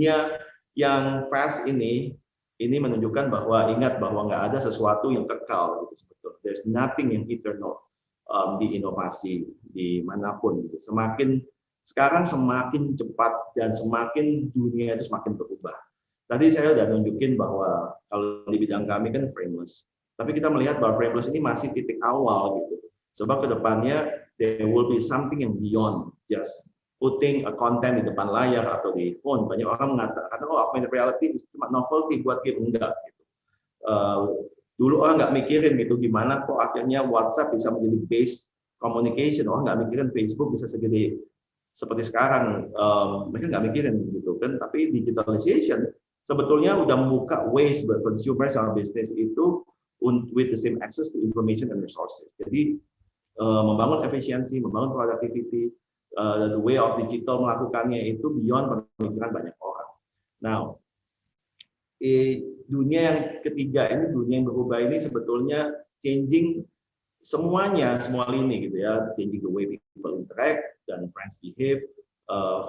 dunia yang fast ini menunjukkan bahwa ingat bahwa nggak ada sesuatu yang kekal gitu sebetulnya. There's nothing yang eternal di inovasi dimanapun gitu. Sekarang semakin cepat dan semakin dunia itu semakin berubah. Tadi saya udah nunjukin bahwa kalau di bidang kami kan frameless, tapi kita melihat bahwa frameless ini masih titik awal gitu. Sebab kedepannya there will be something yang beyond just putting a content di depan layar atau di phone. Banyak orang mengatakan, oh augmented reality itu cuma novelty buat game, enggak. Gitu. Dulu orang nggak mikirin gitu gimana kok akhirnya WhatsApp bisa menjadi base communication. Orang nggak mikirin Facebook bisa segede seperti sekarang. Mereka nggak mikirin gitu kan. Tapi digitalization sebetulnya udah membuka ways buat consumer sama bisnis itu with the same access to information and resources. Jadi membangun efisiensi, membangun productivity, the way of digital melakukannya itu beyond pemikiran banyak orang. Now, dunia yang ketiga ini, dunia yang berubah ini sebetulnya changing semuanya, semua lini gitu ya, changing the way people interact dan friends behave.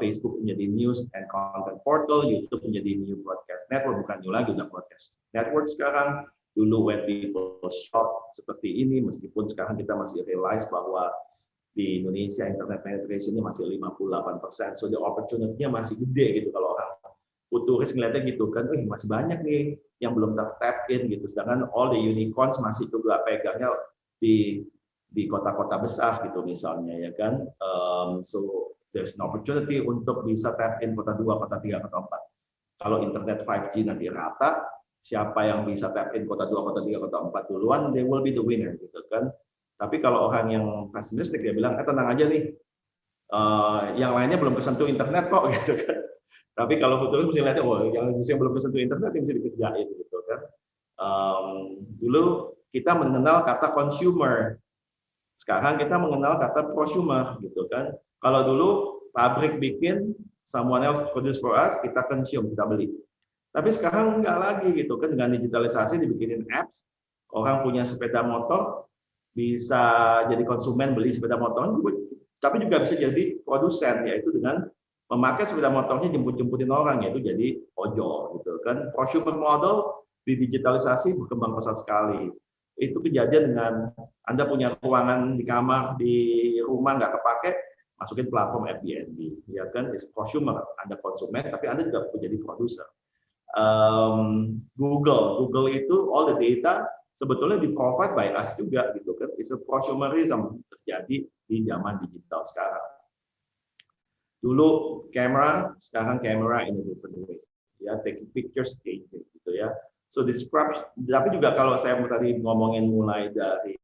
Facebook menjadi news and content portal, YouTube menjadi new broadcast network, bukan new lagi, udah broadcast network sekarang. Dulu when people shop seperti ini, meskipun sekarang kita masih realize bahwa di Indonesia internet penetration-nya masih 58%, so the opportunity-nya masih gede gitu kalau orang futuris ngeliatnya gitu kan, masih banyak nih yang belum tap in gitu, sedangkan all the unicorns masih juga pegangnya di kota-kota besar gitu misalnya ya kan, so there's an opportunity untuk bisa tap in kota 2, kota 3, kota 4. Kalau internet 5G nanti rata, siapa yang bisa tap in kota 2, kota 3, kota 4 duluan, they will be the winner gitu kan. Tapi kalau orang yang pesimistik dia bilang, tenang aja nih, yang lainnya belum kesentuh internet kok gitu kan. Tapi kalau futuris mesti lihatnya, yang belum kesentuh internet yang mesti dikerjain gitu kan. Dulu kita mengenal kata consumer, sekarang kita mengenal kata prosumer gitu kan. Kalau dulu pabrik bikin, someone else produce for us, kita consume, kita beli. Tapi sekarang nggak lagi gitu kan, dengan digitalisasi dibikinin apps, orang punya sepeda motor bisa jadi konsumen beli sepeda motor, tapi juga bisa jadi produsen, yaitu dengan memakai sepeda motornya jemput-jemputin orang, yaitu jadi ojol gitu kan. Prosumer model di digitalisasi berkembang pesat sekali. Itu kejadian dengan Anda punya ruangan di kamar di rumah nggak kepake, masukin platform Airbnb, ya kan? Is consumer, Anda konsumen, tapi Anda juga menjadi produser. Google itu all the data sebetulnya di provide by us juga gitu kan. Is a consumerism terjadi di zaman digital sekarang. Dulu kamera, sekarang kamera in a different way. Ya, taking pictures changing gitu ya. So describe, tapi juga kalau saya tadi ngomongin mulai dari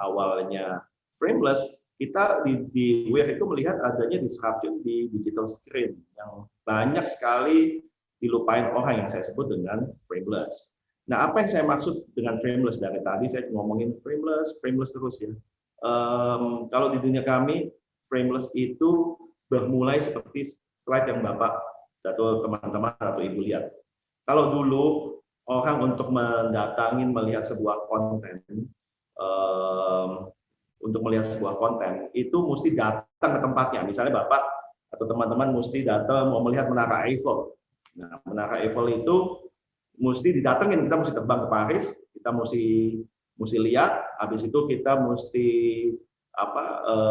awalnya frameless, kita di Wear itu melihat adanya disruption di digital screen yang banyak sekali dilupain orang yang saya sebut dengan frameless. Nah, apa yang saya maksud dengan frameless dari tadi saya ngomongin frameless terus ya. Kalau di dunia kami frameless itu bermulai seperti slide yang Bapak atau teman-teman atau Ibu lihat. Kalau dulu orang untuk mendatangin melihat sebuah konten, itu mesti datang ke tempatnya. Misalnya Bapak atau teman-teman mesti datang mau melihat Menara Eiffel. Nah, Menara Eiffel itu mesti didatengin, kita mesti terbang ke Paris, kita mesti lihat, habis itu kita mesti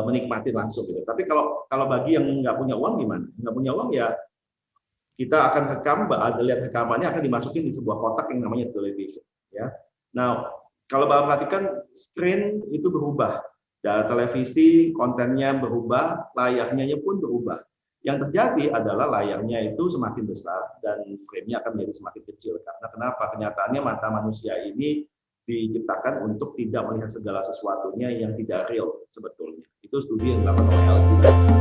menikmati langsung gitu. Tapi kalau bagi yang nggak punya uang gimana? Nggak punya uang ya kita akan rekam, lihat rekamannya akan dimasukin di sebuah kotak yang namanya television. Ya. Nah, kalau Bapak perhatikan screen itu berubah. Ya, televisi kontennya berubah, layarnya pun berubah. Yang terjadi adalah layarnya itu semakin besar dan frame-nya akan menjadi semakin kecil. Karena kenapa? Kenyataannya mata manusia ini diciptakan untuk tidak melihat segala sesuatunya yang tidak real sebetulnya. Itu studi yang dilakukan oleh LG.